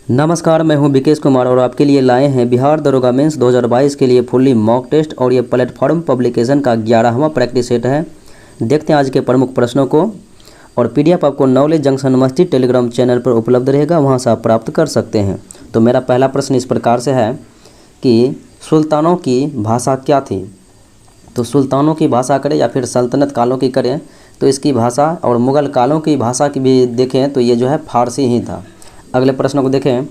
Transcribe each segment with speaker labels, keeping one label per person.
Speaker 1: नमस्कार, मैं हूं विकेश कुमार और आपके लिए लाए हैं बिहार दरोगा मेंस 2022 के लिए फुल्ली मॉक टेस्ट और ये प्लेटफॉर्म पब्लिकेशन का 11वां प्रैक्टिस सेट है। देखते हैं आज के प्रमुख प्रश्नों को और पीडीएफ आपको नॉलेज जंक्शन मस्ती टेलीग्राम चैनल पर उपलब्ध रहेगा, वहां से आप प्राप्त कर सकते हैं। तो मेरा पहला प्रश्न इस प्रकार से है कि सुल्तानों की भाषा क्या थी। तो सुल्तानों की भाषा करें या फिर सल्तनत कालों की करें तो इसकी भाषा, और मुग़ल कालों की भाषा की भी देखें तो ये जो है फारसी ही था। अगले प्रश्न को देखें,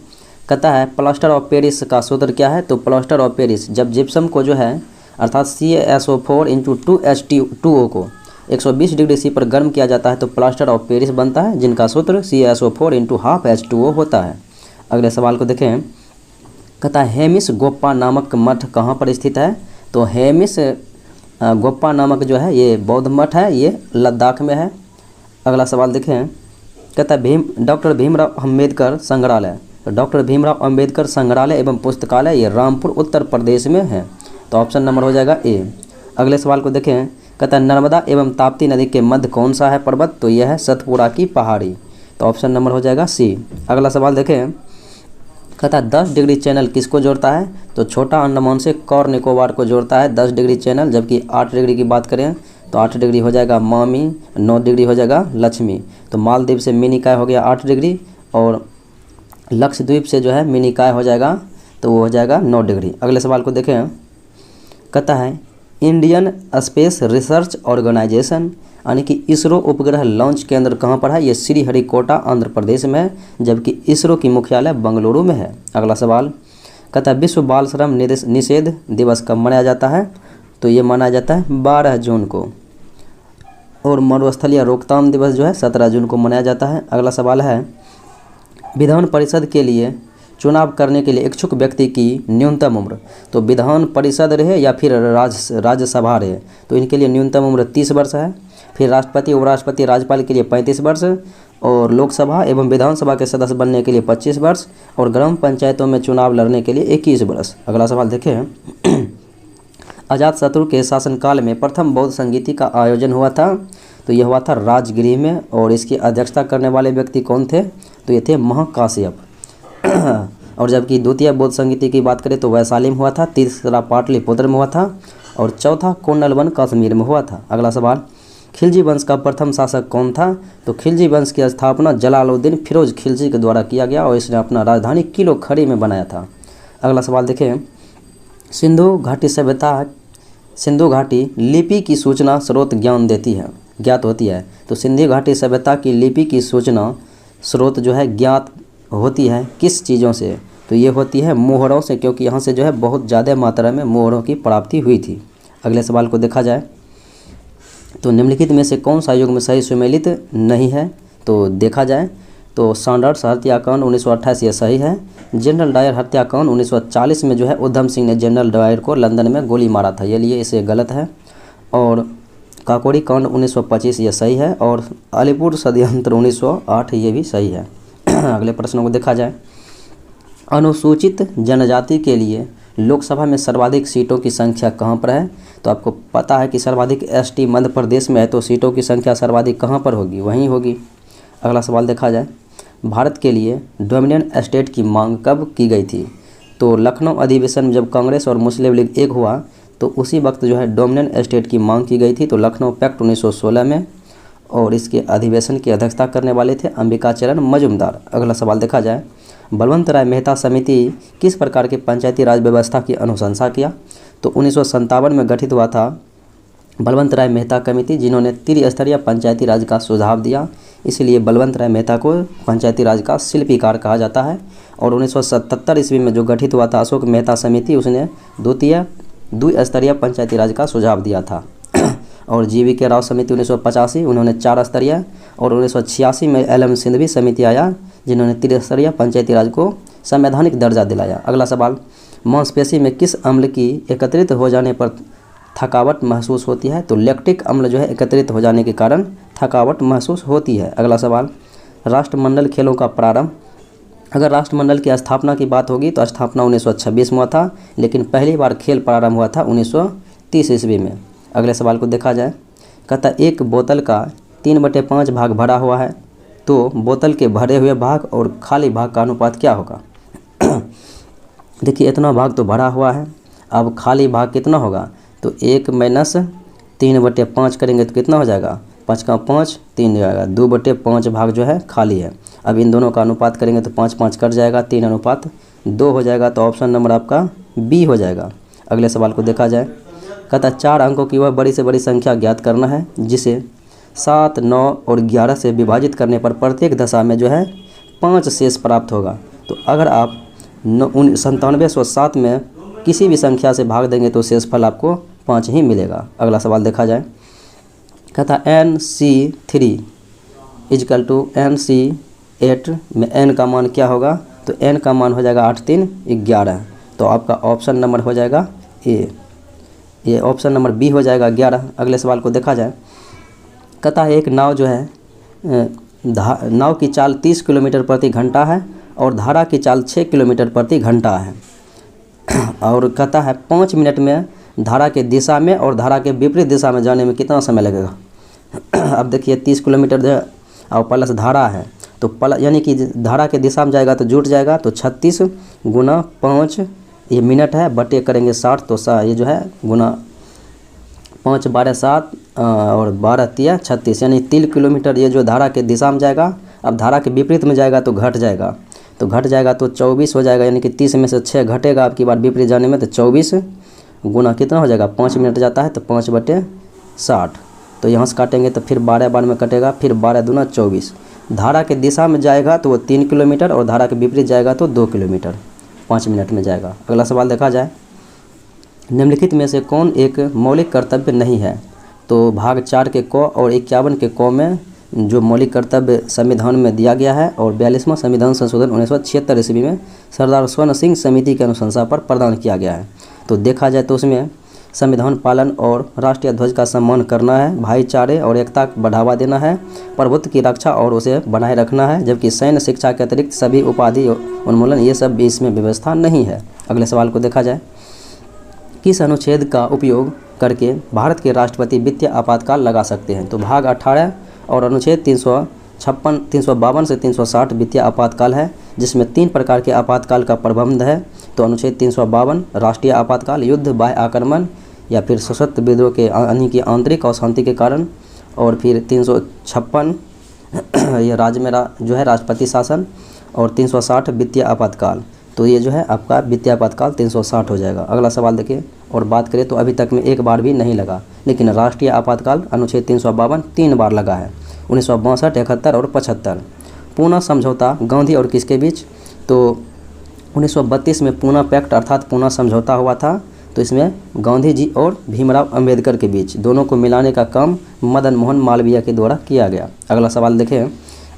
Speaker 1: कहता है प्लास्टर ऑफ पेरिस का सूत्र क्या है। तो प्लास्टर ऑफ पेरिस, जब जिप्सम को जो है अर्थात CaSO4 × 2H2O को 120 डिग्री सी पर गर्म किया जाता है तो प्लास्टर ऑफ पेरिस बनता है, जिनका सूत्र CaSO4 × ½ H2O होता है। अगले सवाल को देखें, कहता है हेमिस गोप्पा नामक मठ कहाँ पर स्थित है। तो हेमिस गोप्पा नामक जो है ये बौद्ध मठ है, ये लद्दाख में है। अगला सवाल देखें, कहता है डॉक्टर भीमराव अम्बेडकर संग्रहालय। तो डॉक्टर भीमराव अम्बेडकर संग्रहालय एवं पुस्तकालय ये रामपुर उत्तर प्रदेश में है। तो ऑप्शन नंबर हो जाएगा ए। अगले सवाल को देखें, कहता है नर्मदा एवं ताप्ती नदी के मध्य कौन सा है पर्वत। तो यह है सतपुड़ा की पहाड़ी। तो ऑप्शन नंबर हो जाएगा सी। अगला सवाल देखें, कहता है 10 डिग्री चैनल किसको जोड़ता है। तो छोटा अंडमान से कौर निकोबार को जोड़ता है 10 डिग्री चैनल, जबकि 8 डिग्री की बात करें तो 8 डिग्री हो जाएगा मामी, 9 डिग्री हो जाएगा लक्ष्मी। तो मालदीव से मिनिकाय हो गया 8 डिग्री और लक्षद्वीप से जो है मिनिकाय हो जाएगा तो वो हो जाएगा 9 डिग्री। अगले सवाल को देखें, कहता है इंडियन स्पेस रिसर्च ऑर्गेनाइजेशन यानी कि इसरो उपग्रह लॉन्च केंद्र कहाँ पर है। ये श्रीहरिकोटा आंध्र प्रदेश में है, जबकि इसरो की मुख्यालय बेंगलुरु में है। अगला सवाल, कहता है विश्व बाल श्रम निषेध दिवस कब मनाया जाता है। तो ये मनाया जाता है 12 जून को, और मरुस्थलीय रोकथाम दिवस जो है 17 जून को मनाया जाता है। अगला सवाल है विधान परिषद के लिए चुनाव करने के लिए इच्छुक व्यक्ति की न्यूनतम उम्र। तो विधान परिषद रहे या फिर राज्यसभा रहे तो इनके लिए न्यूनतम उम्र 30 वर्ष है। फिर राष्ट्रपति, उपराष्ट्रपति, राज्यपाल के लिए 35 वर्ष, और लोकसभा एवं विधानसभा के सदस्य बनने के लिए 25 वर्ष, और ग्राम पंचायतों में चुनाव लड़ने के लिए 21 वर्ष। अगला सवाल देखें, अजातशत्रु के शासनकाल में प्रथम बौद्ध संगीति का आयोजन हुआ था। तो यह हुआ था राजगृह में, और इसकी अध्यक्षता करने वाले व्यक्ति कौन थे। तो ये थे महाकाश्यप। और जबकि द्वितीय बौद्ध संगीति की बात करें तो वैशाली में हुआ था, तीसरा पाटलिपुत्र में हुआ था, और चौथा कोंडलवन कश्मीर में हुआ था। अगला सवाल, खिलजी वंश का प्रथम शासक कौन था। तो खिलजी वंश की स्थापना जलालुद्दीन फिरोज खिलजी के द्वारा किया गया और इसने अपना राजधानी किलो खड़ी में बनाया था। अगला सवाल देखें, सिंधु घाटी लिपि की सूचना स्रोत ज्ञात होती है। तो सिंधु घाटी सभ्यता की लिपि की सूचना स्रोत जो है ज्ञात होती है किस चीज़ों से। तो ये होती है मोहरों से, क्योंकि यहाँ से जो है बहुत ज़्यादा मात्रा में मोहरों की प्राप्ति हुई थी। अगले सवाल को देखा जाए तो निम्नलिखित में से कौन सा युग में सही सुमेलित नहीं है। तो देखा जाए तो सैंडर्स हत्याकांड 1928 ये सही है। जनरल डायर हत्याकांड 1940 में जो है उधम सिंह ने जनरल डायर को लंदन में गोली मारा था, ये लिए इसे गलत है। और काकोरी कांड 1925 ये सही है, और अलीपुर षड्यंत्र 1908 ये भी सही है। अगले प्रश्नों को देखा जाए, अनुसूचित जनजाति के लिए लोकसभा में सर्वाधिक सीटों की संख्या कहाँ पर है। तो आपको पता है कि सर्वाधिक ST मध्य प्रदेश में है, तो सीटों की संख्या सर्वाधिक कहाँ पर होगी, वहीं होगी। अगला सवाल देखा जाए, भारत के लिए डोमिनियन स्टेट की मांग कब की गई थी। तो लखनऊ अधिवेशन में जब कांग्रेस और मुस्लिम लीग एक हुआ तो उसी वक्त जो है डोमिनियन स्टेट की मांग की गई थी। तो लखनऊ पैक्ट 1916 में, और इसके अधिवेशन की अध्यक्षता करने वाले थे अंबिकाचरण मजुमदार। अगला सवाल देखा जाए, बलवंत राय मेहता समिति किस प्रकार की पंचायती राज व्यवस्था की अनुशंसा किया। तो 1957 में गठित हुआ था बलवंत राय मेहता कमेटी, जिन्होंने त्रिस्तरीय पंचायती राज का सुझाव दिया, इसलिए बलवंत राय मेहता को पंचायती राज का शिल्पीकार कहा जाता है। और 1977 ईस्वी में जो गठित हुआ था अशोक मेहता समिति, उसने द्विस्तरीय पंचायती राज का सुझाव दिया था। और GV राव समिति 1985, उन्होंने 4 स्तरीय, और 1986 में LM सिंधवी समिति आया, जिन्होंने त्रिस्तरीय पंचायती राज को संवैधानिक दर्जा दिलाया। अगला सवाल, मांसपेशी में किस अम्ल की एकत्रित हो जाने पर थकावट महसूस होती है। तो लैक्टिक अम्ल जो है एकत्रित हो जाने के कारण थकावट महसूस होती है। अगला सवाल, राष्ट्रमंडल खेलों का प्रारंभ। अगर राष्ट्रमंडल की स्थापना की बात होगी तो स्थापना 1926 में हुआ था, लेकिन पहली बार खेल प्रारंभ हुआ था 1930 ईस्वी में। अगले सवाल को देखा जाए, कहता एक बोतल का 3/5 भाग भरा हुआ है तो बोतल के भरे हुए भाग और खाली भाग का अनुपात क्या होगा। देखिए इतना भाग तो भरा हुआ है, अब खाली भाग कितना होगा, तो 1-3/5 करेंगे तो कितना हो जाएगा, 5 का 5 3 जाएगा, 2/5 भाग जो है खाली है। अब इन दोनों का अनुपात करेंगे तो 5-5 कट जाएगा, 3:2 हो जाएगा। तो ऑप्शन नंबर आपका बी हो जाएगा। अगले सवाल को देखा जाए। कहता है 4 अंकों की वह बड़ी से बड़ी संख्या ज्ञात करना है जिसे 7, 9 और 11 से विभाजित करने पर प्रत्येक दशा में जो है 5 शेष प्राप्त होगा। तो अगर आप 9707 में किसी भी संख्या से भाग देंगे तो शेषफल आपको 5 ही मिलेगा। अगला सवाल देखा जाए। कहता है NC3 = NC8 में n का मान क्या होगा, तो n का मान हो जाएगा 8 3 11। तो आपका ऑप्शन नंबर हो जाएगा ए, ये ऑप्शन नंबर बी हो जाएगा 11। अगले सवाल को देखा जाए। कहता है एक नाव जो है नाव की चाल 30 किलोमीटर प्रति घंटा है और धारा की चाल 6 किलोमीटर प्रति घंटा है और कहता है 5 मिनट में धारा के दिशा में और धारा के विपरीत दिशा में जाने में कितना समय लगेगा। अब देखिए 30 किलोमीटर जो और प्लस धारा है तो यानी कि धारा के दिशा में जाएगा तो जुट जाएगा, तो 36 × 5 ये मिनट है, बटे करेंगे 60, तो ये जो है गुना 5 12 7 और 12 3 36, यानी 3 किलोमीटर ये जो धारा के दिशा में जाएगा। अब धारा के विपरीत में जाएगा तो घट जाएगा, तो घट जाएगा तो 24 हो जाएगा, यानी कि 30 में से 6 घटेगा आपकी बार विपरीत जाने में, तो 24 गुना कितना हो जाएगा, 5 मिनट जाता है तो 5/60। तो यहाँ से काटेंगे तो फिर 12 बार में कटेगा, फिर 12 दूना 24। धारा के दिशा में जाएगा तो वो 3 किलोमीटर और धारा के विपरीत जाएगा तो 2 किलोमीटर 5 मिनट में जाएगा। अगला सवाल देखा जाए। निम्नलिखित में से कौन एक मौलिक कर्तव्य नहीं है, तो भाग 4 के क और 51 के क में जो मौलिक कर्तव्य संविधान में दिया गया है और 42वां संविधान संशोधन 1976 ईस्वी में सरदार स्वर्ण सिंह समिति की अनुशंसा पर प्रदान किया गया है। तो देखा जाए तो उसमें संविधान पालन और राष्ट्रीय ध्वज का सम्मान करना है, भाईचारे और एकता को बढ़ावा देना है, प्रभुत्व की रक्षा और उसे बनाए रखना है, जबकि सैन्य शिक्षा के अतिरिक्त सभी उपाधि उन्मूलन ये सब भी इसमें व्यवस्था नहीं है। अगले सवाल को देखा जाए। किस अनुच्छेद का उपयोग करके भारत के राष्ट्रपति वित्तीय आपातकाल लगा सकते हैं, तो भाग 18 और अनुच्छेद 352 से 360 वित्तीय आपातकाल है, जिसमें 3 प्रकार के आपातकाल का प्रबंध है। तो अनुच्छेद 352 राष्ट्रीय आपातकाल, युद्ध, बाह्य आक्रमण या फिर सशस्त्र विद्रोह के यानी कि आंतरिक अशांति के कारण, और फिर 356 ये राज्य में जो है राष्ट्रपति शासन, और 360 वित्तीय आपातकाल। तो ये जो है आपका वित्तीय आपातकाल 360 हो जाएगा। अगला सवाल देखिए। और बात करें तो अभी तक में एक बार भी नहीं लगा, लेकिन राष्ट्रीय आपातकाल अनुच्छेद 352 3 बार लगा है, 1962, 71 और 75। पूना समझौता गांधी और किसके बीच, तो 1932 में पूना पैक्ट अर्थात पूना समझौता हुआ था। तो इसमें गांधी जी और भीमराव अंबेडकर के बीच दोनों को मिलाने का काम मदन मोहन मालवीय के द्वारा किया गया। अगला सवाल देखें।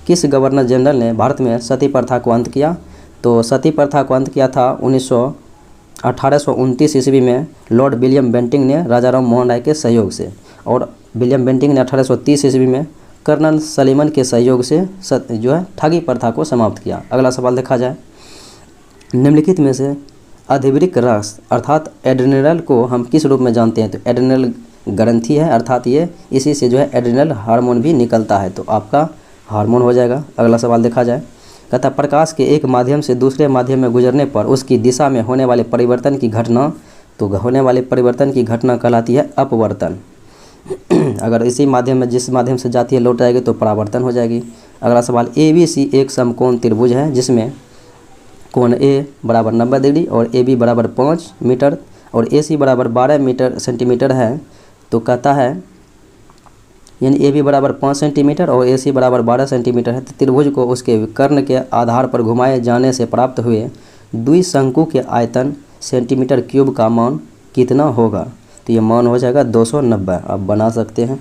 Speaker 1: किस गवर्नर जनरल ने भारत में सती प्रथा को अंत किया, तो सती प्रथा को अंत किया था 1829 ईस्वी में लॉर्ड विलियम बेंटिंक ने राजा राम मोहन राय के सहयोग से, और विलियम बेंटिंक ने 1830 ईस्वी में कर्नल सलीमन के सहयोग से जो है ठगी प्रथा को समाप्त किया। अगला सवाल देखा जाए। निम्नलिखित में से अधिवृक्क रस अर्थात एड्रेनल को हम किस रूप में जानते हैं, तो एड्रेनल ग्रंथि है, अर्थात ये इसी से जो है एड्रेनल हार्मोन भी निकलता है, तो आपका हार्मोन हो जाएगा। अगला सवाल देखा जाए। कहता प्रकाश के एक माध्यम से दूसरे माध्यम में गुजरने पर उसकी दिशा में होने वाले परिवर्तन की घटना, तो होने वाले परिवर्तन की घटना कहलाती है अपवर्तन। अगर इसी माध्यम में जिस माध्यम से जाती है लौट जाएगी तो परावर्तन हो जाएगी। अगला सवाल। ABC एक समकोण त्रिभुज है जिसमें कोण A बराबर 90 डिग्री और AB बराबर 5 मीटर और AC बराबर 12 सेंटीमीटर है। तो कहता है यानी AB बराबर 5 सेंटीमीटर और AC बराबर 12 सेंटीमीटर है, तो त्रिभुज को उसके कर्ण के आधार पर घुमाए जाने से प्राप्त हुए द्विशंकु के आयतन सेंटीमीटर क्यूब का मान कितना होगा, तो ये मान हो जाएगा 290। आप बना सकते हैं।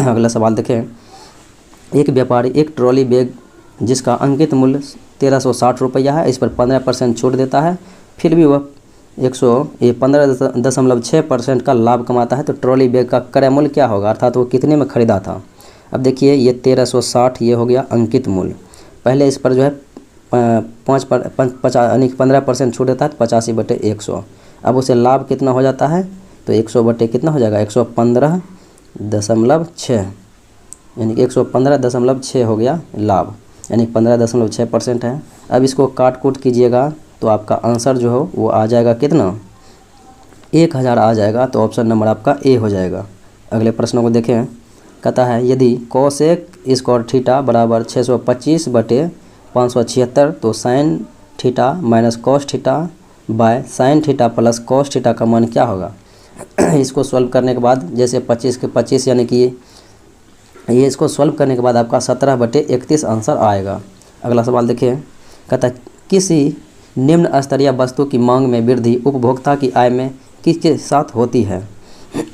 Speaker 1: अगला सवाल देखें। एक व्यापारी एक ट्रॉली बैग जिसका अंकित मूल्य 1360 रुपया है, इस पर 15% छूट देता है, फिर भी वह 15.6% का लाभ कमाता है, तो ट्रॉली बैग का क्रय मूल्य क्या होगा, अर्थात वो कितने में खरीदा था। अब देखिए ये 1360 ये हो गया अंकित मूल्य। पहले इस पर जो है 15% छूट देता है, 85/100। अब उसे लाभ कितना हो जाता है, तो 100 बटे कितना हो जाएगा 115.6। यानी कि 115.6 हो गया लाभ, यानी 15.6% है। अब इसको काट कूट कीजिएगा तो आपका आंसर जो हो वो आ जाएगा कितना, 1000 आ जाएगा। तो ऑप्शन नंबर आपका ए हो जाएगा। अगले प्रश्न को देखें। कहता है यदि कोसेक स्क्वायर थीटा बराबर 625/576 तो sine theta minus cos theta by sine theta plus cos theta का मान क्या होगा। इसको सॉल्व करने के बाद जैसे 25 के 25 यानी कि ये इसको सॉल्व करने के बाद आपका 17/31 आंसर आएगा। अगला सवाल देखिए। कहता है किसी निम्न स्तरीय वस्तु की मांग में वृद्धि उपभोक्ता की आय में किसके साथ होती है।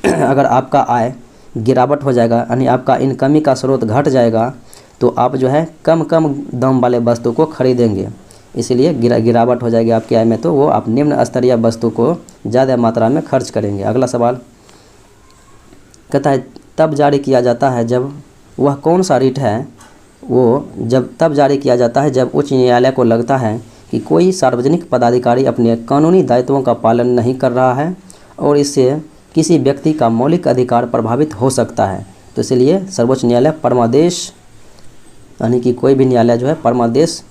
Speaker 1: अगर आपका आय गिरावट हो जाएगा यानी आपका इनकमी का स्रोत घट जाएगा तो आप जो है कम दाम वाले वस्तु को खरीदेंगे, इसलिए गिरावट हो जाएगी आपकी आय में, तो वो आप निम्न स्तरीय वस्तु को ज़्यादा मात्रा में खर्च करेंगे। अगला सवाल कहता है तब जारी किया जाता है जब, वह कौन सा रिट है वो जब तब जारी किया जाता है जब उच्च न्यायालय को लगता है कि कोई सार्वजनिक पदाधिकारी अपने कानूनी दायित्वों का पालन नहीं कर रहा है और इससे किसी व्यक्ति का मौलिक अधिकार प्रभावित हो सकता है। तो इसलिए सर्वोच्च न्यायालय परमादेश यानी कि कोई भी न्यायालय जो है परमादेश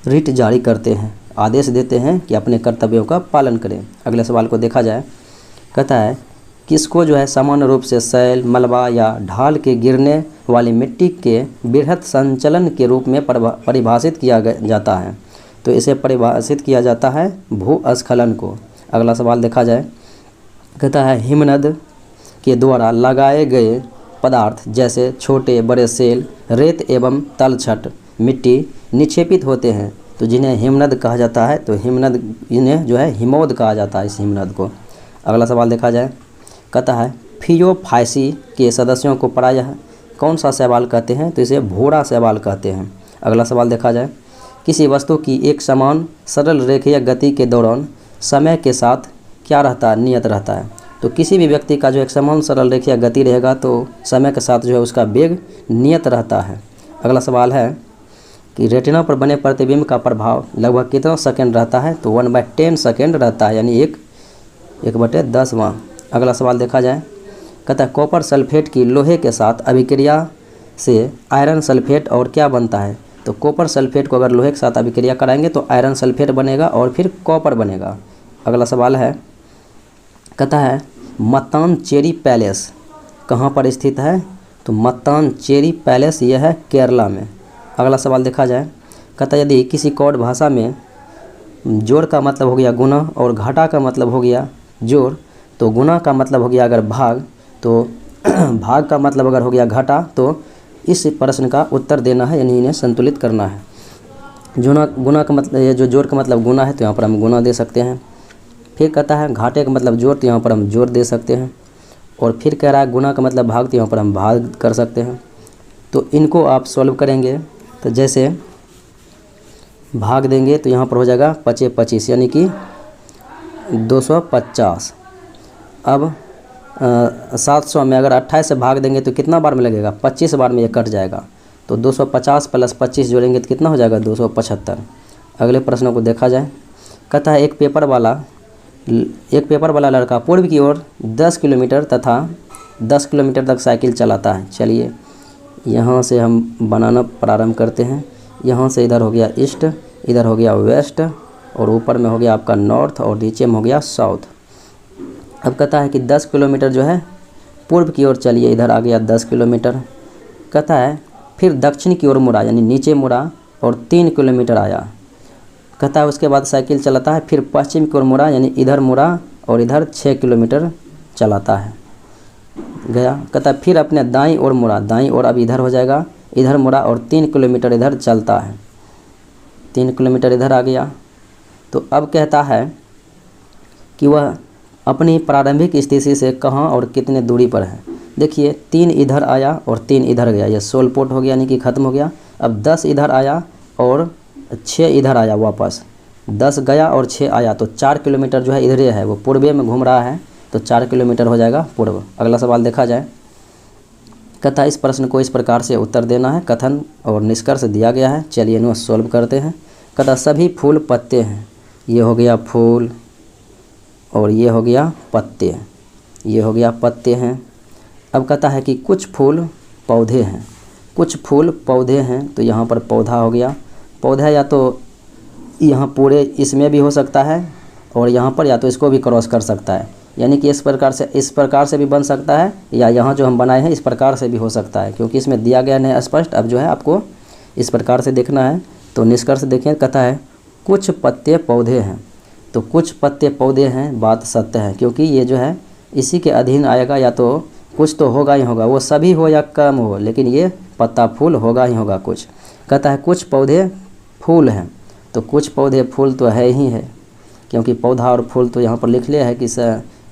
Speaker 1: रिट जारी करते हैं, आदेश देते हैं कि अपने कर्तव्यों का पालन करें। अगले सवाल को देखा जाए। कहता है किसको जो है सामान्य रूप से शैल, मलबा या ढाल के गिरने वाली मिट्टी के बृहत संचलन के रूप में परिभाषित किया जाता है। तो इसे परिभाषित किया जाता है भूस्खलन को। अगला सवाल देखा जाए। कहता है हिमनद के द्वारा लगाए गए पदार्थ जैसे छोटे बड़े सेल, रेत एवं तलछट मिट्टी निक्षेपित होते हैं तो जिन्हें हिमनद कहा जाता है। तो हिमनद इन्हें जो है हिमोद कहा जाता है इस हिमनद को। अगला सवाल देखा जाए। कहता है फियोफाइसी के सदस्यों को प्रायः कौन सा शैवाल कहते हैं। तो इसे भोरा शैवाल कहते हैं। अगला सवाल देखा जाए। किसी वस्तु की एक समान सरल रेखीय गति के दौरान समय के साथ क्या रहता है, नियत रहता है। तो किसी भी व्यक्ति का जो एक समान सरल रेखीय गति रहेगा तो समय के साथ जो है उसका वेग नियत रहता है। अगला सवाल है कि रेटिना पर बने प्रतिबिंब का प्रभाव लगभग कितना सेकंड रहता है। तो 1/10 सेकंड रहता है, यानी 1/10वां। अगला सवाल देखा जाए। कहता है कॉपर सल्फेट की लोहे के साथ अभिक्रिया से आयरन सल्फेट और क्या बनता है। तो कॉपर सल्फेट को अगर लोहे के साथ अभिक्रिया कराएंगे तो आयरन सल्फेट बनेगा और फिर कॉपर बनेगा। अगला सवाल है। कहता है मत्तानचेरी पैलेस कहाँ पर स्थित है। तो मत्तानचेरी पैलेस यह है केरला में। अगला सवाल देखा जाए। कहता है यदि किसी कौड़ भाषा में जोड़ का मतलब हो गया गुना और घाटा का मतलब हो गया जोड़, तो गुना का मतलब हो गया अगर भाग, तो भाग का मतलब अगर हो गया घाटा, तो इस प्रश्न का उत्तर देना है, यानी इन्हें संतुलित करना है। गुना का मतलब, ये जो जोड़ का मतलब गुना है तो यहाँ पर हम गुना दे सकते हैं। फिर कहता है घाटे का मतलब जोड़, तो यहाँ पर हम जोड़ दे सकते हैं। और फिर कह रहा है गुना का मतलब भाग, तो यहाँ पर हम भाग कर सकते हैं। तो इनको आप सॉल्व करेंगे तो जैसे भाग देंगे तो यहाँ पर हो जाएगा 25 यानी कि 250। अब 700 में अगर 28 से भाग देंगे तो कितना बार में लगेगा, 25 बार में ये कट जाएगा। तो 250 + 25 जोड़ेंगे तो कितना हो जाएगा, 275। अगले प्रश्नों को देखा जाए। कहता है एक पेपर वाला लड़का पूर्व की ओर 10 किलोमीटर तथा 10 किलोमीटर तक साइकिल चलाता है। चलिए यहाँ से हम बनाना प्रारंभ करते हैं। यहाँ से इधर हो गया ईस्ट, इधर हो गया वेस्ट, और ऊपर में हो गया आपका नॉर्थ, और नीचे में हो गया साउथ। अब कहता है कि 10 किलोमीटर जो है पूर्व की ओर चलिए, इधर आ गया 10 किलोमीटर। कहता है फिर दक्षिण की ओर मुड़ा, यानी नीचे मुड़ा और 3 किलोमीटर आया। कहता है उसके बाद साइकिल चलाता है, फिर पश्चिम की ओर मुड़ा, यानी इधर मुड़ा और इधर 6 किलोमीटर चलाता है, गया। कहता है फिर अपने दाईं ओर मुड़ा, दाईं ओर अब इधर हो जाएगा, इधर मुड़ा और 3 किलोमीटर इधर चलता है, 3 किलोमीटर इधर आ गया। तो अब कहता है कि वह अपनी प्रारंभिक स्थिति से कहाँ और कितने दूरी पर है। देखिए 3 इधर आया और 3 इधर गया, यह सोलपोट हो गया, यानी कि ख़त्म हो गया। अब 10 इधर आया और 6 इधर आया, वापस 10 गया और 6 आया, तो 4 किलोमीटर जो है इधर है, वो पूर्वे में घूम रहा है, तो 4 किलोमीटर हो जाएगा पूर्व। अगला सवाल देखा जाए। कहता है इस प्रश्न को इस प्रकार से उत्तर देना है, कथन और निष्कर्ष दिया गया है। चलिए इन्हें सॉल्व करते हैं। कहता सभी फूल पत्ते हैं, ये हो गया फूल और ये हो गया पत्ते, ये हो गया पत्ते हैं। अब कहता है कि कुछ फूल पौधे हैं, कुछ फूल पौधे हैं, तो यहाँ पर पौधा हो गया। पौधा या तो यहाँ पूरे इसमें भी हो सकता है और यहाँ पर या तो इसको भी क्रॉस कर सकता है, यानी कि इस प्रकार से भी बन सकता है, या यहाँ जो हम बनाए हैं इस प्रकार से भी हो सकता है, क्योंकि इसमें दिया गया नहीं स्पष्ट। अब जो है आपको इस प्रकार से देखना है। तो निष्कर्ष देखें, कहता है कुछ पत्ते पौधे हैं। तो कुछ पत्ते पौधे हैं, बात सत्य है, क्योंकि ये जो है इसी के अधीन आएगा। या तो कुछ तो होगा ही होगा, वो सभी हो या कम हो, लेकिन ये पत्ता फूल होगा ही होगा कुछ। कहता है कुछ पौधे फूल हैं। तो कुछ पौधे फूल तो है ही है, क्योंकि पौधा और फूल तो यहाँ पर लिख लिया है कि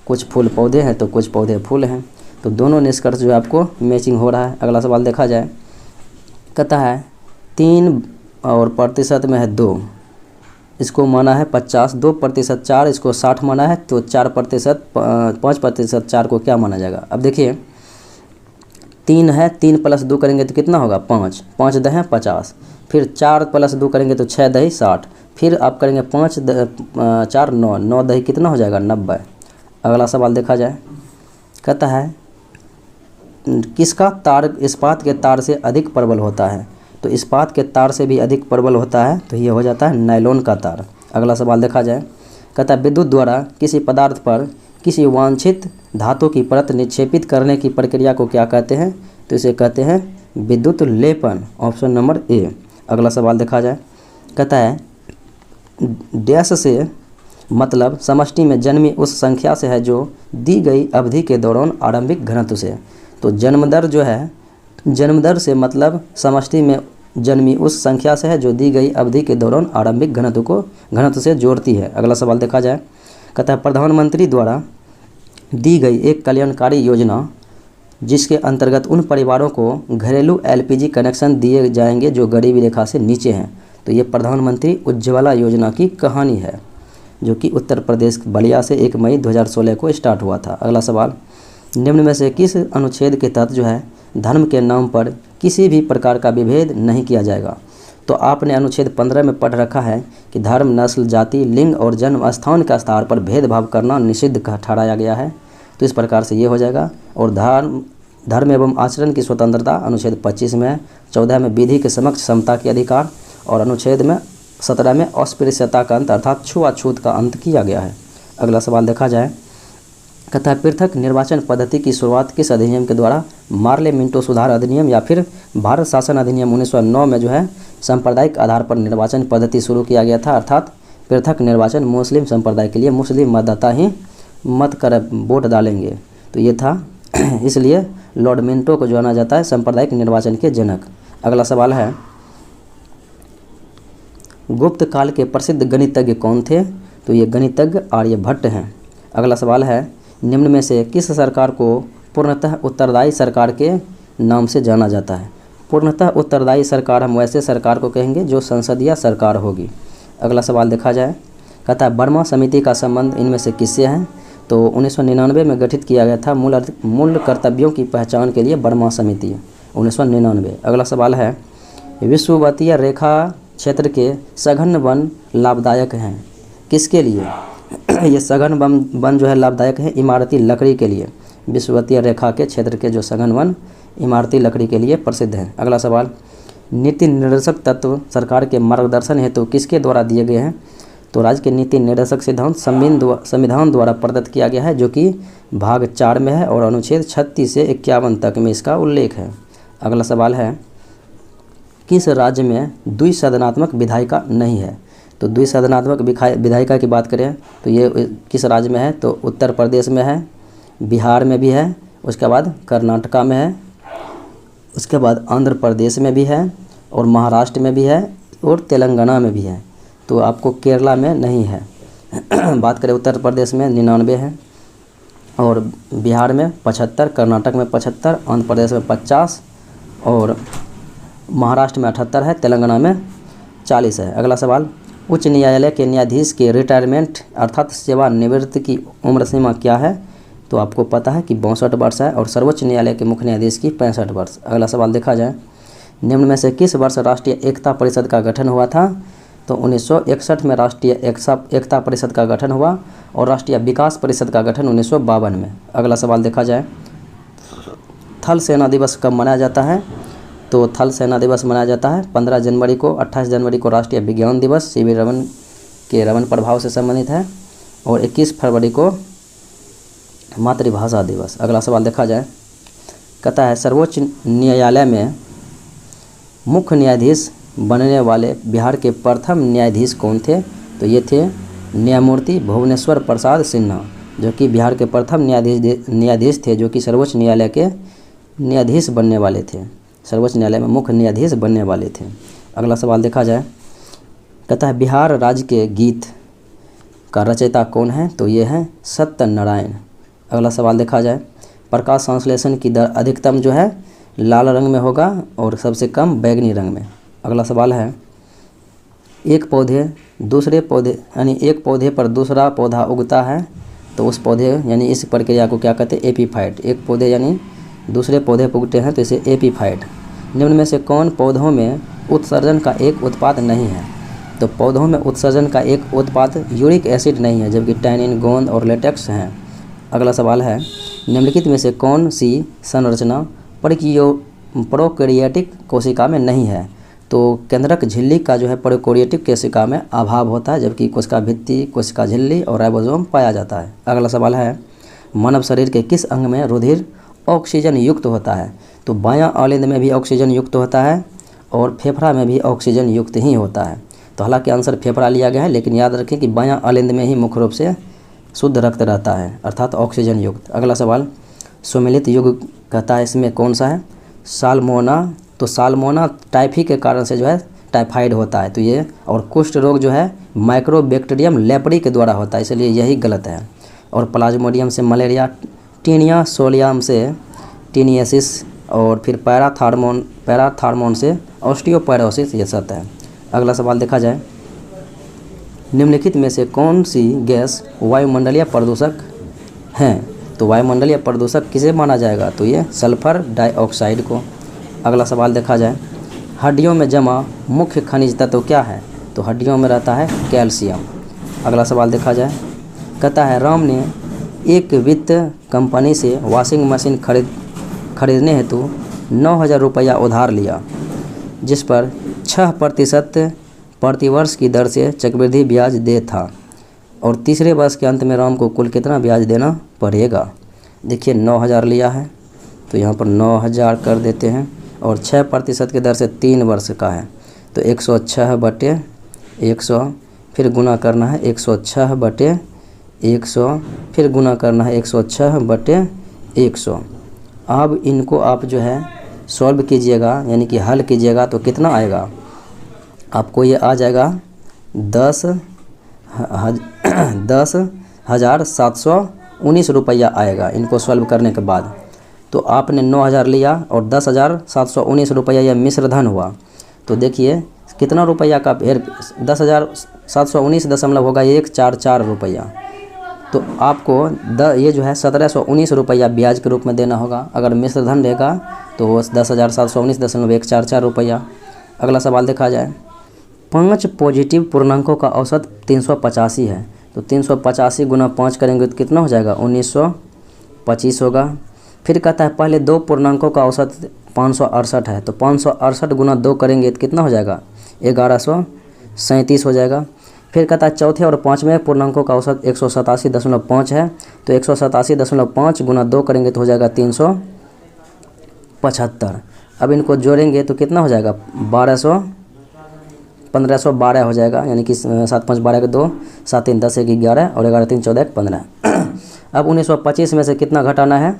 Speaker 1: कुछ फूल पौधे हैं तो कुछ पौधे फूल हैं। तो दोनों निष्कर्ष जो है आपको मैचिंग हो रहा है। अगला सवाल देखा जाए, कहता है 3 और प्रतिशत में है 2, इसको माना है 50, 2% 4, इसको 60 माना है, तो 4% 5% 4 को क्या माना जाएगा। अब देखिए 3 है, 3 + 2 करेंगे तो कितना होगा 5, 5 दहें 50, फिर 4 + 2 करेंगे तो 6 दही 60, फिर आप करेंगे 5 4 9, 9 दही कितना हो जाएगा 90। अगला सवाल देखा जाए, कहता है किसका तार इस्पात के तार से अधिक प्रबल होता है। तो इस्पात के तार से भी अधिक प्रबल होता है, तो ये हो जाता है नायलॉन का तार। अगला सवाल देखा जाए, कहता है विद्युत द्वारा किसी पदार्थ पर किसी वांछित धातु की परत निक्षेपित करने की प्रक्रिया को क्या कहते हैं। तो इसे कहते हैं विद्युत लेपन, ऑप्शन नंबर ए। अगला सवाल देखा जाए, कहता है डैश से मतलब समष्टि में जन्मी उस संख्या से है जो दी गई अवधि के दौरान आरंभिक घनत्व से। तो जन्मदर जो है, जन्मदर से मतलब समष्टि में जन्मी उस संख्या से है जो दी गई अवधि के दौरान आरंभिक घनत्व से जोड़ती है। अगला सवाल देखा जाए, कहता है प्रधानमंत्री द्वारा दी गई एक कल्याणकारी योजना जिसके अंतर्गत उन परिवारों को घरेलू LPG कनेक्शन दिए जाएंगे जो गरीबी रेखा से नीचे हैं। तो ये प्रधानमंत्री उज्ज्वला योजना की कहानी है, जो कि उत्तर प्रदेश बलिया से 1 मई 2016 को स्टार्ट हुआ था। अगला सवाल, निम्न में से किस अनुच्छेद के तहत जो है धर्म के नाम पर किसी भी प्रकार का विभेद नहीं किया जाएगा। तो आपने अनुच्छेद 15 में पढ़ रखा है कि धर्म, नस्ल, जाति, लिंग और जन्म स्थान के आधार पर भेदभाव करना निषिद्ध ठहराया गया है। तो इस प्रकार से ये हो जाएगा। और धर्म एवं आचरण की स्वतंत्रता अनुच्छेद 25 में है, 14 में विधि के समक्ष समता के अधिकार, और अनुच्छेद में 17 में अस्पृश्यता का अंत अर्थात छुआछूत का अंत किया गया है। अगला सवाल देखा जाए, कहता है पृथक निर्वाचन पद्धति की शुरुआत किस अधिनियम के द्वारा। मार्ले मिंटो सुधार अधिनियम या फिर भारत शासन अधिनियम 1909 में जो है सांप्रदायिक आधार पर निर्वाचन पद्धति शुरू किया गया था, अर्थात पृथक निर्वाचन मुस्लिम संप्रदाय के लिए मुस्लिम मतदाता ही मत कर वोट डालेंगे। तो ये था, इसलिए लॉर्ड मिंटो को जाना जाता है सांप्रदायिक निर्वाचन के जनक। अगला सवाल है, गुप्त काल के प्रसिद्ध गणितज्ञ कौन थे। तो ये गणितज्ञ आर्यभट्ट हैं। अगला सवाल है, निम्न में से किस सरकार को पूर्णतः उत्तरदायी सरकार के नाम से जाना जाता है। पूर्णतः उत्तरदायी सरकार हम वैसे सरकार को कहेंगे जो संसदीय सरकार होगी। अगला सवाल देखा जाए, कहता है बर्मा समिति का संबंध इनमें से किससे है। तो 1999 में गठित किया गया था मूल कर्तव्यों की पहचान के लिए बर्मा समिति, 1999। अगला सवाल है, विषुवतीय रेखा क्षेत्र के सघन वन लाभदायक हैं किसके लिए। ये सघन वन जो है लाभदायक है इमारती लकड़ी के लिए। विषुवतीय रेखा के क्षेत्र के जो सघन वन इमारती लकड़ी के लिए प्रसिद्ध हैं। अगला सवाल, नीति निर्देशक तत्व सरकार के मार्गदर्शन हेतु किसके द्वारा दिए गए हैं। तो राज्य के नीति निर्देशक सिद्धांत संविधान द्वारा प्रदत्त किया गया है, जो कि भाग 4 में है और अनुच्छेद 36 से 51 तक में इसका उल्लेख है। अगला सवाल है, किस राज्य में द्विसदनात्मक विधायिका नहीं है। तो द्विसदनात्मक विधायिका की बात करें तो ये किस राज्य में है। तो उत्तर प्रदेश में है, बिहार में भी है, उसके बाद कर्नाटका में है, उसके बाद आंध्र प्रदेश में भी है, और महाराष्ट्र में भी है, और तेलंगाना में भी है। तो आपको केरला में नहीं है। बात करें उत्तर प्रदेश में 99 है, और बिहार में 75, कर्नाटक में 75, आंध्र प्रदेश में 50, और महाराष्ट्र में 78 है, तेलंगाना में 40 है। अगला सवाल, उच्च न्यायालय के न्यायाधीश के रिटायरमेंट अर्थात सेवानिवृत्ति की उम्र सीमा क्या है। तो आपको पता है कि 62 वर्ष है, और सर्वोच्च न्यायालय के मुख्य न्यायाधीश की 65 वर्ष। अगला सवाल देखा जाए, निम्न में से किस वर्ष राष्ट्रीय एकता परिषद का गठन हुआ था। तो 1961 में राष्ट्रीय एकता परिषद का गठन हुआ, और राष्ट्रीय विकास परिषद का गठन 1952 में। अगला सवाल देखा जाए, थल सेना दिवस कब मनाया जाता है। तो थल सेना दिवस मनाया जाता है 15 जनवरी को। 28 जनवरी को राष्ट्रीय विज्ञान दिवस सीवी रमन के रमन प्रभाव से संबंधित है। और 21 फरवरी को मातृभाषा दिवस। अगला सवाल देखा जाए, कहता है सर्वोच्च न्यायालय में मुख्य न्यायाधीश बनने वाले बिहार के प्रथम न्यायाधीश कौन थे? तो ये थे न्यायमूर्ति भुवनेश्वर प्रसाद सिन्हा, जो कि बिहार के प्रथम न्यायाधीश थे, जो कि सर्वोच्च न्यायालय के न्यायाधीश बनने वाले थे, सर्वोच्च न्यायालय में मुख्य न्यायाधीश बनने वाले थे। अगला सवाल देखा जाए, कहता है बिहार राज्य के गीत का रचयिता कौन है? तो ये है सत्यनारायण। अगला सवाल देखा जाए, प्रकाश संश्लेषण की दर अधिकतम जो है लाल रंग में होगा और सबसे कम बैगनी रंग में। अगला सवाल है, एक पौधे दूसरे पौधे यानी एक पौधे पर दूसरा पौधा उगता है तो उस पौधे यानी इस प्रक्रिया को क्या कहते हैं? एपीफाइट। एक पौधे यानी दूसरे पौधे पर उगते हैं तो इसे एपीफाइट। निम्न में से कौन पौधों में उत्सर्जन का एक उत्पाद नहीं है? तो पौधों में उत्सर्जन का एक उत्पाद यूरिक एसिड नहीं है, जबकि टैनिन, गोंद और लेटेक्स हैं। अगला सवाल है, निम्नलिखित में से कौन सी संरचना प्रोकैरियोटिक कोशिका में नहीं है? तो केंद्रक झिल्ली का जो है प्रोकैरियोटिक कोशिका में अभाव होता है, जबकि कोशिका भित्ति, कोशिका झिल्ली और राइबोसोम पाया जाता है। अगला सवाल है, मानव शरीर के किस अंग में रुधिर ऑक्सीजन युक्त होता है? तो बायां ऑलिंद में भी ऑक्सीजन युक्त होता है और फेफड़ा में भी ऑक्सीजन युक्त ही होता है। तो हालांकि आंसर फेफड़ा लिया गया है, लेकिन याद रखें कि बायां ऑलिंद में ही मुख्य रूप से शुद्ध रक्त रहता है, अर्थात ऑक्सीजन युक्त। अगला सवाल, सुमेलित युग कहता है इसमें कौन सा है? साल्मोना। तो साल्मोना टाइफी के कारण से जो है टाइफाइड होता है, तो ये, और कुष्ठ रोग जो है माइक्रोबैक्टीरियम लेप्री के द्वारा होता है, इसलिए यही गलत है। और प्लाज्मोडियम से मलेरिया, टीनिया सोलियम से टीनियसिस और फिर पैराथार्मोन से ऑस्टियोपोरोसिस, ये सत्य है। अगला सवाल देखा जाए, निम्नलिखित में से कौन सी गैस वायुमंडलीय प्रदूषक हैं? तो वायुमंडलीय प्रदूषक किसे माना जाएगा? तो ये सल्फर डाइऑक्साइड को। अगला सवाल देखा जाए, हड्डियों में जमा मुख्य खनिज तत्व क्या है? तो हड्डियों में रहता है कैल्शियम। अगला सवाल देखा जाए, कहता है राम ने एक वित्त कंपनी से वॉशिंग मशीन खरीदने हेतु 9,000 रुपया उधार लिया, जिस पर 6% प्रतिवर्ष की दर से चक्रवृद्धि ब्याज दे था, और तीसरे वर्ष के अंत में राम को कुल कितना ब्याज देना पड़ेगा? देखिए 9,000 लिया है तो यहाँ पर 9,000 कर देते हैं, और 6% की दर से 3 वर्ष का है तो 106/100, फिर गुना करना है 106/100, फिर गुना करना है 106/100। अब इनको आप जो है सॉल्व कीजिएगा, यानी कि हल कीजिएगा तो कितना आएगा आपको? ये आ जाएगा 10,719 रुपया आएगा इनको सॉल्व करने के बाद। तो आपने 9,000 लिया और 10,719 रुपया यह मिश्र धन हुआ, तो देखिए कितना रुपया का 10,719 होगा 144 रुपया। तो आपको ये जो है 1,719 रुपया ब्याज के रूप में देना होगा। अगर मिश्र धन रहेगा तो वो 10,719.144 रुपया। अगला सवाल देखा जाए, 5 पॉजिटिव पूर्णांकों का औसत 385 है, तो 385 गुना 5 करेंगे तो कितना हो जाएगा? 1925 होगा। फिर कहता है पहले 2 पूर्णांकों का औसत 568 है, तो 568 गुना 2 करेंगे तो कितना हो जाएगा? 1137 हो जाएगा। फिर कहता है चौथे और 5वें पूर्णांकों का औसत 187.5 है, तो 187.5 गुना 2 करेंगे तो हो जाएगा 375। अब इनको जोड़ेंगे तो कितना हो जाएगा? 1512 हो जाएगा, यानी कि 7 5 12 के 2, 7 3 10 1 11 और 11 3 14 15। अब 1925 में से कितना घटाना है?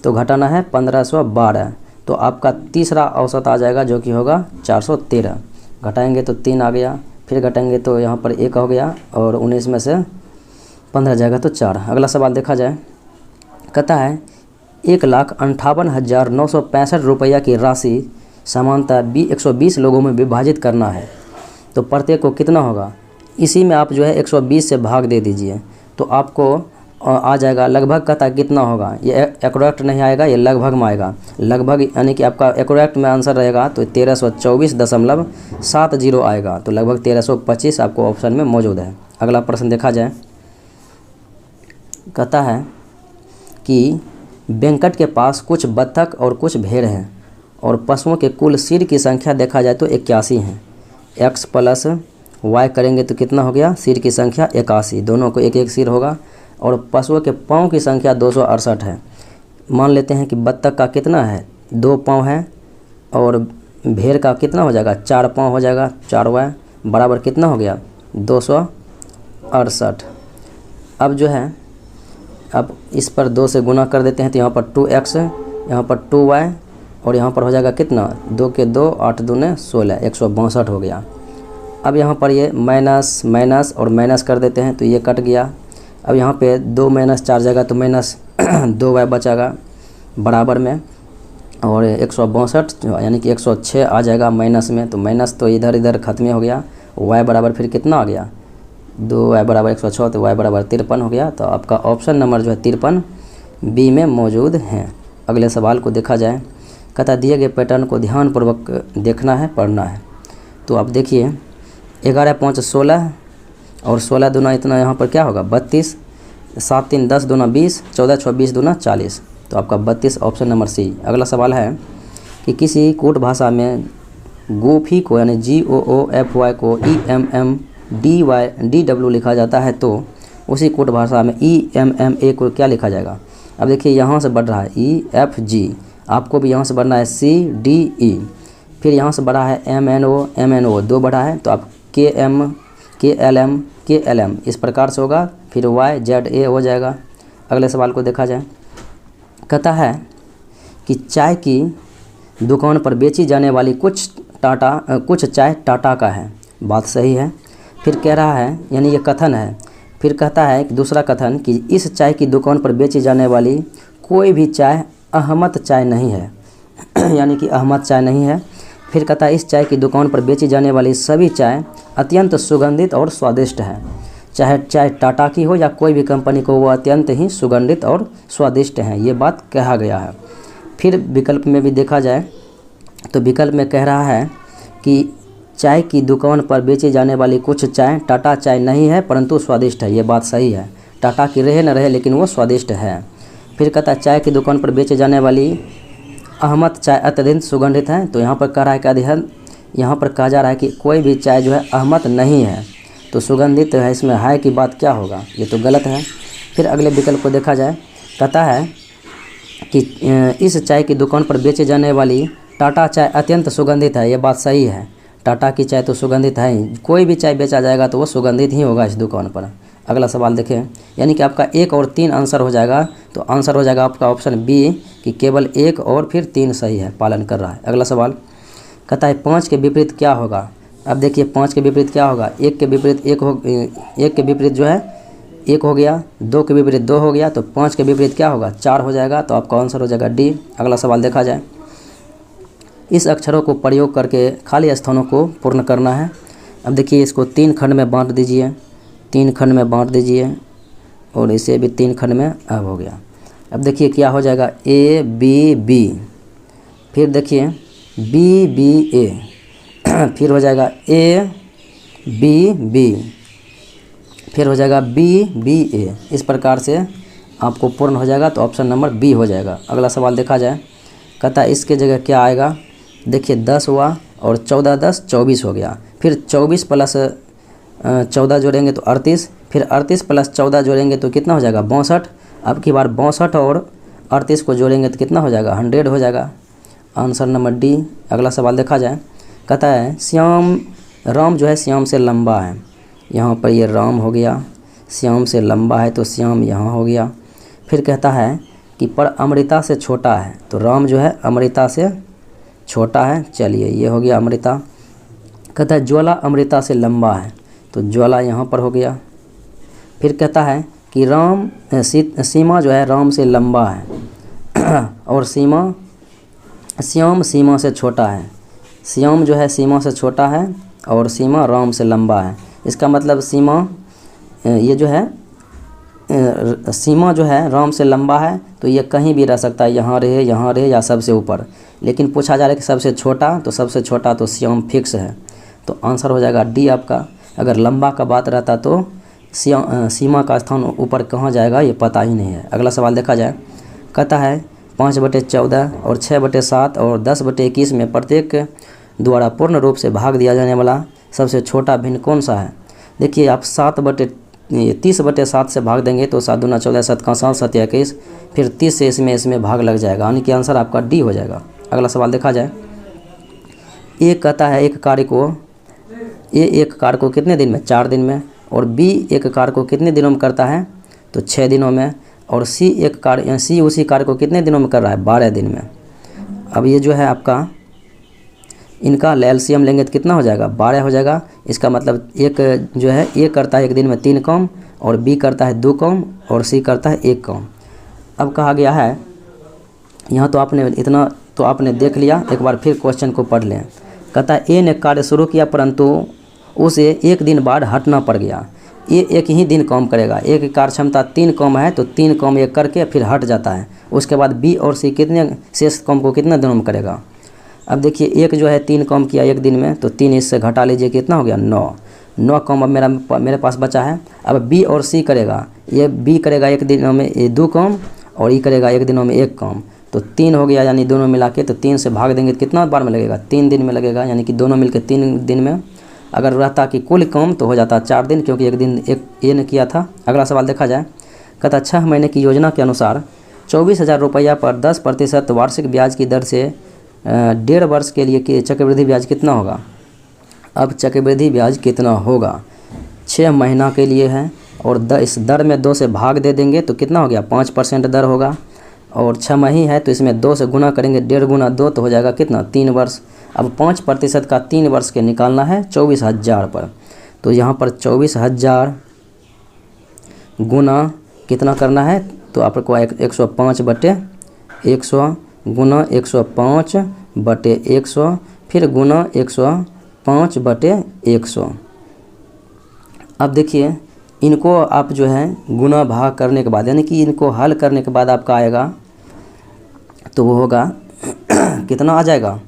Speaker 1: तो घटाना है 1512, तो आपका तीसरा औसत आ जाएगा जो कि होगा 413। घटाएंगे तो 3 आ गया, फिर घटाएंगे तो यहाँ पर 1 हो गया, और 19 में से 15 जाएगा तो 4। अगला सवाल देखा जाए, कहता है 1,58,965 रुपया की राशि सामान्यतः 120 लोगों में विभाजित करना है, तो प्रत्येक को कितना होगा? इसी में आप जो है 120 से भाग दे दीजिए तो आपको आ जाएगा लगभग। कहता है कितना होगा? ये एक्यूरेट नहीं आएगा, ये लगभग में आएगा। लगभग यानी कि आपका एक्यूरेट में आंसर रहेगा तो 1324.70 आएगा, तो लगभग 1325 आपको ऑप्शन में मौजूद है। अगला प्रश्न देखा जाए, कहता है कि वेंकट के पास कुछ बत्तख और कुछ भेड़ हैं और पशुओं के कुल सिर की संख्या देखा जाए तो 81 है। x प्लस y करेंगे तो कितना हो गया, सिर की संख्या 81, दोनों को एक एक सिर होगा। और पशुओं के पाँव की संख्या 268 है। मान लेते हैं कि बत्तख का कितना है, 2 पाँव है, और भेड़ का कितना हो जाएगा, 4 पाँव हो जाएगा, 4y बराबर कितना हो गया, 268। अब जो है, अब इस पर 2 से गुना कर देते हैं तो यहाँ पर 2x, यहाँ पर 2y, और यहाँ पर हो जाएगा कितना, 2 के 2, 8 दूने 16, 162 हो गया। अब यहाँ पर ये माइनस माइनस और माइनस कर देते हैं तो ये कट गया। अब यहाँ पे 2 माइनस 4 जाएगा तो माइनस 2y बचेगा बराबर में, और 162 यानी कि 106 आ जाएगा माइनस में, तो माइनस तो इधर इधर खत्म हो गया। y बराबर फिर कितना आ गया, 2y बराबर 106, तो y बराबर 53 हो गया। तो आपका ऑप्शन नंबर जो है 53 बी में मौजूद हैं। अगले सवाल को देखा जाए। कहता दिए गए पैटर्न को ध्यानपूर्वक देखना है, पढ़ना है। तो आप देखिए 11 5 16 और 16 दूना इतना यहाँ पर क्या होगा 32, 7 3 10 दूना 20, 14 6 20 दूना 40। तो आपका 32 ऑप्शन नंबर सी। अगला सवाल है कि किसी कूट भाषा में गोफी को यानी GOOFY को EMMDW लिखा जाता है, तो उसी कूट भाषा में EMMA को क्या लिखा जाएगा। अब देखिए यहाँ से बढ़ रहा है EFG, आपको भी यहाँ से बढ़ना है CDE, फिर यहाँ से बढ़ा है MNO 2 बढ़ा है, तो आप KM KLM इस प्रकार से होगा, फिर YZA हो जाएगा। अगले सवाल को देखा जाए। कहता है कि चाय की दुकान पर बेची जाने वाली कुछ चाय टाटा का है, बात सही है। फिर कह रहा है, यानी ये कथन है। फिर कहता है कि दूसरा कथन कि इस चाय की दुकान पर बेची जाने वाली कोई भी चाय अहमद चाय नहीं है यानी कि अहमद चाय नहीं है। फिर कहता है इस चाय की दुकान पर बेची जाने वाली सभी चाय अत्यंत सुगंधित और स्वादिष्ट है, चाहे चाय टाटा की हो या कोई भी कंपनी को, वो अत्यंत ही सुगंधित और स्वादिष्ट है, ये बात कहा गया है। फिर विकल्प में भी देखा जाए तो विकल्प में कह रहा है कि चाय की दुकान पर बेची जाने वाली कुछ चाय टाटा चाय नहीं है परंतु स्वादिष्ट है, ये बात सही है। टाटा की रहे न रहे लेकिन वो स्वादिष्ट है। फिर कहता है चाय की दुकान पर बेची जाने वाली अहमद चाय अत्यधिक सुगंधित है, तो यहाँ पर कह रहा है कि यहाँ पर कहा जा रहा है कि कोई भी चाय जो है अहमद नहीं है, तो सुगंधित है, इसमें है की बात क्या होगा, ये तो गलत है। फिर अगले विकल्प को देखा जाए। कहता है कि इस चाय की दुकान पर बेचे जाने वाली टाटा चाय अत्यंत सुगंधित है, ये बात सही है। टाटा की चाय तो सुगंधित है ही, कोई भी चाय बेचा जाएगा तो वो सुगंधित ही होगा इस दुकान पर। अगला सवाल देखें, यानी कि आपका 1 और 3 आंसर हो जाएगा, तो आंसर हो जाएगा आपका ऑप्शन बी कि केवल 1 और फिर 3 सही है, पालन कर रहा है। अगला सवाल कहता है 5 के विपरीत क्या होगा। अब देखिए 5 के विपरीत क्या होगा, 1 के विपरीत 1 के विपरीत जो है 1 हो गया, 2 के विपरीत 2 हो गया, तो 5 के विपरीत क्या होगा 4 हो जाएगा, तो आपका आंसर हो जाएगा डी। अगला सवाल देखा जाए। इस अक्षरों को प्रयोग करके खाली स्थानों को पूर्ण करना है। अब देखिए इसको 3 खंड में बांट दीजिए, 3 खंड में बांट दीजिए, और इसे भी 3 खंड में अब हो गया। अब देखिए क्या हो जाएगा ABB, फिर देखिए BBA, फिर हो जाएगा ABB, फिर हो जाएगा BBA। इस प्रकार से आपको पूर्ण हो जाएगा, तो ऑप्शन नंबर बी हो जाएगा। अगला सवाल देखा जाए। कहता है इसके जगह क्या आएगा। देखिए 10 हुआ और 14 10 24 हो गया, फिर 24 प्लस 14 जोड़ेंगे तो 38, फिर 38 प्लस 14 जोड़ेंगे तो कितना हो जाएगा 62। अब की बार 62 और 38 को जोड़ेंगे तो कितना हो जाएगा 100 हो जाएगा, आंसर नंबर डी। अगला सवाल देखा जाए। कहता है राम जो है श्याम से लंबा है, यहाँ पर ये राम हो गया, श्याम से लंबा है तो श्याम यहाँ हो गया। फिर कहता है कि पर अमृता से छोटा है, तो राम जो है अमृता से छोटा है, चलिए ये हो गया अमृता। कहता है ज्वाला अमृता से लंबा है, तो ज्वाला यहाँ पर हो गया। फिर कहता है कि सीमा जो है राम से लंबा है और श्याम सीमा से छोटा है, श्याम जो है सीमा से छोटा है और सीमा राम से लंबा है। इसका मतलब सीमा ये जो है सीमा जो है राम से लंबा है, तो ये कहीं भी रह सकता है, यहाँ रहे या सबसे ऊपर, लेकिन पूछा जा रहा है कि सबसे छोटा, तो सबसे छोटा तो श्याम फिक्स है, तो आंसर हो जाएगा डी आपका। अगर लंबा का बात रहता तो सीमा का स्थान ऊपर कहाँ जाएगा ये पता ही नहीं है। अगला सवाल देखा जाए। कहता है 5/14 और 6/7 और 10/21 में प्रत्येक द्वारा पूर्ण रूप से भाग दिया जाने वाला सबसे छोटा भिन्न कौन सा है? देखिए आप 30/7 से भाग देंगे तो 7 दूना 14, 7 का 7, 7 21, फिर 30 से इसमें भाग लग जाएगा, यानी कि आंसर आपका डी हो जाएगा। अगला सवाल देखा जाए। ए कहता है एक कार्य को कितने दिन में? 4 दिन में। और बी एक कार्य को कितने दिनों में करता है? तो 6 दिनों में। और सी उसी कार्य को कितने दिनों में कर रहा है? 12 दिन में। अब ये जो है आपका इनका एलसीएम लेंगे तो कितना हो जाएगा? 12 हो जाएगा। इसका मतलब एक जो है ए करता है एक दिन में 3 काम, और बी करता है 2 काम, और सी करता है 1 काम। अब कहा गया है यहाँ तो आपने इतना तो आपने देख लिया, एक बार फिर क्वेश्चन को पढ़ लें। कहता है ए ने कार्य शुरू किया परंतु उसे 1 दिन बाद हटना पड़ गया। ये एक ही दिन काम करेगा। ए की कार्य क्षमता 3 काम है तो 3 काम ये करके फिर हट जाता है। उसके बाद बी और सी कितने शेष काम को कितने दिनों में करेगा? अब देखिए एक जो है 3 काम किया 1 दिन में, तो 3 इससे घटा लीजिए, कितना हो गया? 9 काम अब मेरे पास बचा है। अब बी और सी करेगा, ये बी करेगा 1 दिनों में 2 काम, और ई करेगा 1 दिनों में 1 काम, तो 3 हो गया, यानी दोनों मिला के। तो 3 से भाग देंगे तो कितना बार में लगेगा? 3 दिन में लगेगा, यानी कि दोनों मिलकर 3 दिन में। अगर रहता कि कुल काम तो हो जाता 4 दिन, क्योंकि 1 दिन ए ने किया था। अगला सवाल देखा जाए। कहता 6 महीने की योजना के अनुसार 24,000 रुपया पर 10% वार्षिक ब्याज की दर से 1.5 वर्ष के लिए चक्रवृद्धि ब्याज कितना होगा? अब चक्रवृद्धि ब्याज कितना होगा? 6 महीना के लिए है, और इस दर में 2 से भाग दे देंगे तो कितना हो गया? 5% दर होगा। और 6 महीने है तो इसमें 2 से गुना करेंगे, 1.5 गुना 2 तो हो जाएगा कितना? 3 वर्ष। अब 5% का 3 वर्ष के निकालना है 24,000 पर, तो यहाँ पर 24,000 गुना कितना करना है? तो आपको 105/100 गुना 105/100 फिर गुना 105/100। अब देखिए इनको आप जो है गुना भाग करने के बाद, यानी कि इनको हल करने के बाद आपका आएगा तो वो होगा कितना आ जाएगा?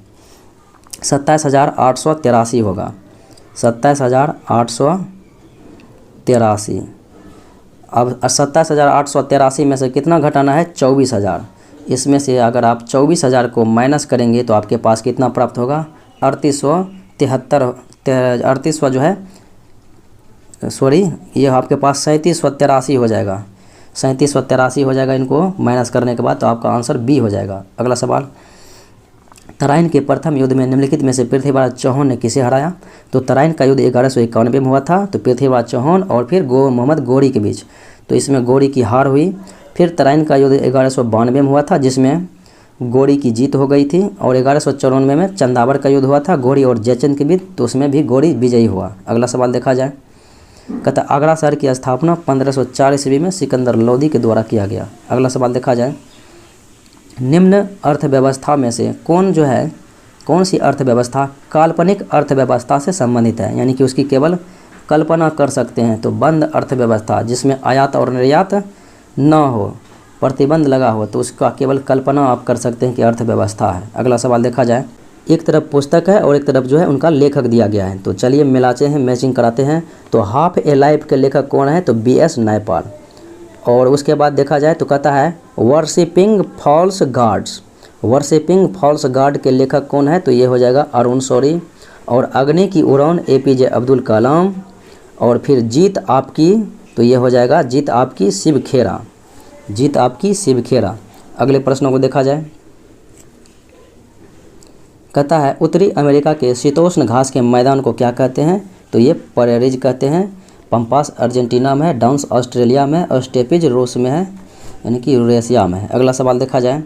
Speaker 1: 27,883 होगा। 27,883। अब 27,883 में से कितना घटाना है? 24,000। इसमें से अगर आप 24,000 को माइनस करेंगे तो आपके पास कितना प्राप्त होगा? 3800 जो है ये आपके पास 3783 हो जाएगा। 3783 हो जाएगा इनको माइनस करने के बाद, तो आपका आंसर बी हो जाएगा। अगला सवाल। तराइन के प्रथम युद्ध में निम्नलिखित में से पृथ्वीराज चौहान ने किसे हराया? तो तराइन का युद्ध 1191 में हुआ था, तो पृथ्वीराज चौहान और फिर मोहम्मद गौरी के बीच, तो इसमें गौरी की हार हुई। फिर तराइन का युद्ध 1192 में हुआ था, जिसमें गौरी की जीत हो गई थी। और 1194 में चंदावर का युद्ध हुआ था गौरी और जयचंद के बीच, तो उसमें भी गौरी विजयी हुआ। अगला सवाल देखा जाए। कहता आगरा शहर की स्थापना 1504 ईस्वी में सिकंदर लोदी के द्वारा किया गया। अगला सवाल देखा जाए। निम्न अर्थव्यवस्था में से कौन सी अर्थव्यवस्था काल्पनिक अर्थव्यवस्था से संबंधित है, यानी कि उसकी केवल कल्पना कर सकते हैं? तो बंद अर्थव्यवस्था, जिसमें आयात और निर्यात न हो, प्रतिबंध लगा हो, तो उसका केवल कल्पना आप कर सकते हैं कि अर्थव्यवस्था है। अगला सवाल देखा जाए। एक तरफ पुस्तक है और एक तरफ जो है उनका लेखक दिया गया है, तो चलिए मिलाते हैं, मैचिंग कराते हैं। तो हाफ ए लाइफ के लेखक कौन है? तो BS नायपाल। और उसके बाद देखा जाए तो कहता है worshipping false gods. Worshipping false god के लेखक कौन है? तो ये हो जाएगा अरुण शौरी। और अग्नि की उड़ान APJ अब्दुल कलाम। और फिर जीत आपकी, तो ये हो जाएगा जीत आपकी शिव खेरा। जीत आपकी शिव खेरा। अगले प्रश्नों को देखा जाए। कहता है उत्तरी अमेरिका के शीतोष्ण घास के मैदान को क्या कहते हैं? तो ये प्रेरीज कहते हैं। पंपास अर्जेंटीना में है, डाउन्स ऑस्ट्रेलिया में, और स्टेपिज रूस में है, यानी कि यूरेशिया में है। अगला सवाल देखा जाए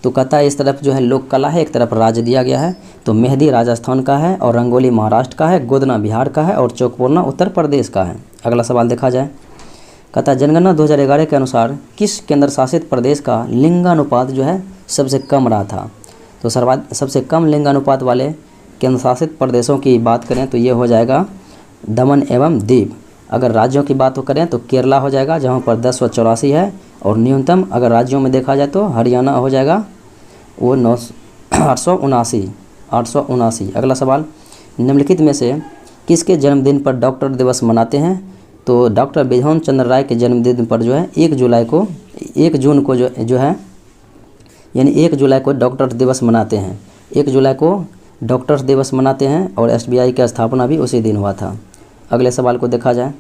Speaker 1: तो कहता है इस तरफ जो है लोक कला है, एक तरफ राज्य दिया गया है। तो मेहंदी राजस्थान का है, और रंगोली महाराष्ट्र का है, गोदना बिहार का है, और चौकपोरना उत्तर प्रदेश का है। अगला सवाल देखा जाए। कहता है जनगणना 2011 के अनुसार किस केंद्र शासित प्रदेश का लिंगानुपात जो है सबसे कम रहा था? तो सबसे कम लिंगानुपात वाले केंद्र शासित प्रदेशों की बात करें तो ये हो जाएगा दमन एवं दीव। अगर राज्यों की बात करें तो केरला हो जाएगा, जहाँ पर 1084 है। और न्यूनतम अगर राज्यों में देखा जाए तो हरियाणा हो जाएगा, वो 879। अगला सवाल। निम्नलिखित में से किसके जन्मदिन पर डॉक्टर दिवस मनाते हैं? तो डॉक्टर बिधान चंद्र राय के जन्मदिन पर जो है 1 जून को जो है यानी 1 जुलाई को डॉक्टर्स दिवस मनाते हैं, 1 जुलाई को डॉक्टर्स दिवस मनाते हैं और SBI की स्थापना भी उसी दिन हुआ था। अगले सवाल को देखा जाए।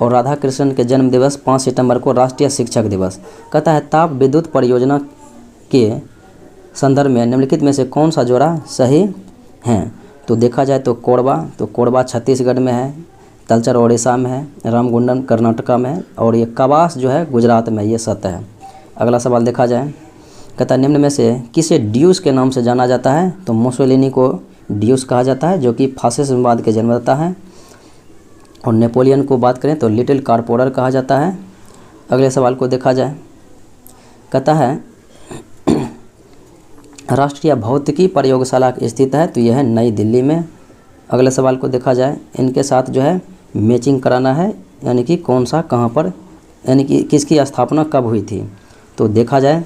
Speaker 1: और राधा कृष्णन के जन्म दिवस 5 सितंबर को राष्ट्रीय शिक्षक दिवस। कहता है ताप विद्युत परियोजना के संदर्भ में निम्नलिखित में से कौन सा जोड़ा सही है। तो देखा जाए तो कोरबा छत्तीसगढ़ में है, तलचर ओडिशा में है, रामगुंडम कर्नाटका में है और ये कवास जो है गुजरात में, ये सत्य है। अगला सवाल देखा जाए। कहता है निम्न में से किसे ड्यूस के नाम से जाना जाता है। तो मुसोलिनी को ड्यूस कहा जाता है जो कि फासिस्टवाद के जन्मदाता है। और नेपोलियन को बात करें तो लिटिल कारपोरर कहा जाता है। अगले सवाल को देखा जाए। कहता है राष्ट्रीय भौतिकी प्रयोगशाला स्थित है, तो यह है नई दिल्ली में। अगले सवाल को देखा जाए। इनके साथ जो है मैचिंग कराना है, यानी कि कौन सा कहाँ पर, यानी कि किसकी स्थापना कब हुई थी। तो देखा जाए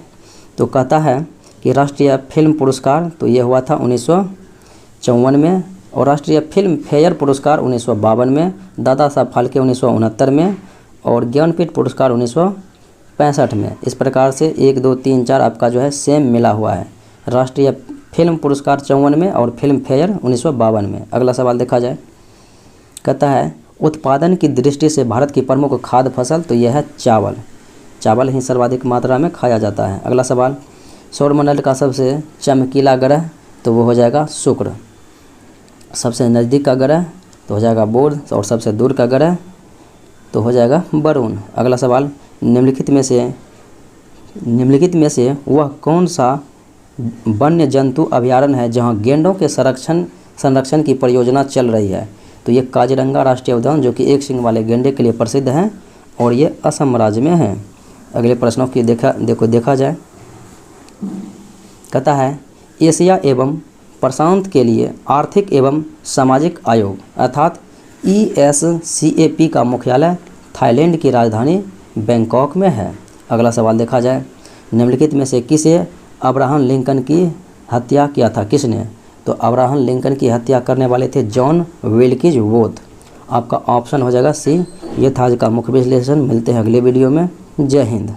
Speaker 1: तो कहता है कि राष्ट्रीय फिल्म पुरस्कार तो ये हुआ था 1954 में, और राष्ट्रीय फिल्म फेयर पुरस्कार 1952 में, दादा साहब फाल्के 1969 में और ज्ञानपीठ पुरस्कार 1965 में। इस प्रकार से 1, 2, 3, 4 आपका जो है सेम मिला हुआ है। राष्ट्रीय फिल्म पुरस्कार 54 में और फिल्म फेयर 1952 में। अगला सवाल देखा जाए। कहता है उत्पादन की दृष्टि से भारत की प्रमुख खाद्य फसल तो यह है चावल। चावल ही सर्वाधिक मात्रा में खाया जाता है। अगला सवाल। सौरमंडल का सबसे चमकीला ग्रह तो वो हो जाएगा शुक्र। सबसे नज़दीक का ग्रह तो हो जाएगा बुध और सबसे दूर का ग्रह तो हो जाएगा वरुण। अगला सवाल। निम्नलिखित में से वह कौन सा वन्य जंतु अभयारण्य है जहां गेंडों के संरक्षण की परियोजना चल रही है। तो ये काजीरंगा राष्ट्रीय उद्यान जो कि 1 सींग वाले गेंडे के लिए प्रसिद्ध है और ये असम राज्य में है। अगले प्रश्नों की देखा जाए। कहता है एशिया एवं प्रशांत के लिए आर्थिक एवं सामाजिक आयोग अर्थात ESCAP का मुख्यालय थाईलैंड की राजधानी बैंकॉक में है। अगला सवाल देखा जाए। निम्नलिखित में से किसे अब्राहम लिंकन की हत्या किया था, किसने। तो अब्राहम लिंकन की हत्या करने वाले थे जॉन विल्कीज वोथ। आपका ऑप्शन हो जाएगा C। ये था आज का मुख्य विश्लेषण। मिलते हैं अगले वीडियो में। जय हिंद।